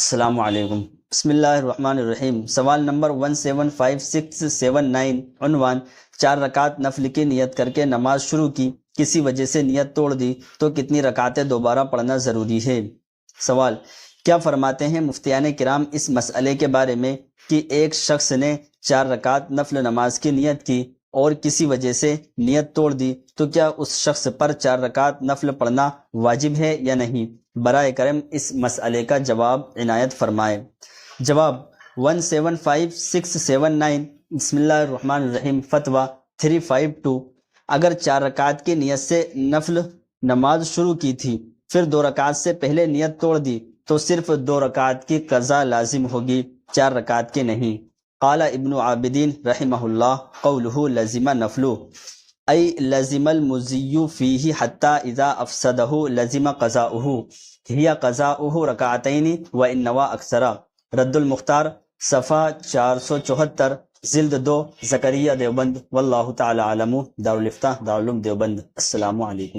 السلام علیکم۔ بسم اللہ الرحمن الرحیم۔ سوال نمبر 175-679، عنوان 4 رکعت نفل کی نیت کر کے نماز شروع کی، کسی وجہ سے نیت توڑ دی تو کتنی رکعتیں دوبارہ پڑھنا ضروری ہے؟ سوال: کیا فرماتے ہیں مفتیان کرام اس مسئلے کے بارے میں کہ ایک شخص نے 4 رکعت نفل نماز کی نیت کی اور کسی وجہ سے نیت توڑ دی تو کیا اس شخص پر 4 رکعت نفل پڑھنا واجب ہے یا نہیں؟ برائے کرم اس مسئلے کا جواب عنایت فرمائے۔ جواب: 175-679، بسم اللہ الرحمن الرحیم، فتویٰ 352۔ اگر 4 رکعت کی نیت سے نفل نماز شروع کی تھی، پھر 2 رکعت سے پہلے نیت توڑ دی تو صرف 2 رکعت کی قضا لازم ہوگی، 4 رکعت کی نہیں۔ قال ابن عابدین رحمہ اللہ، قولہ لزم نفلو ای لزم المزی فیہ حتی اذا افسدہ لزم قضاؤہ، ہی قضاؤہ رکعتین وان نوی اکثرا۔ رد المختار، صفحہ 474، جلد 2، زکریا دیوبند۔ واللہ تعالی اعلم۔ دارالفتاح، دارالعلوم دیوبند۔ السلام علیکم۔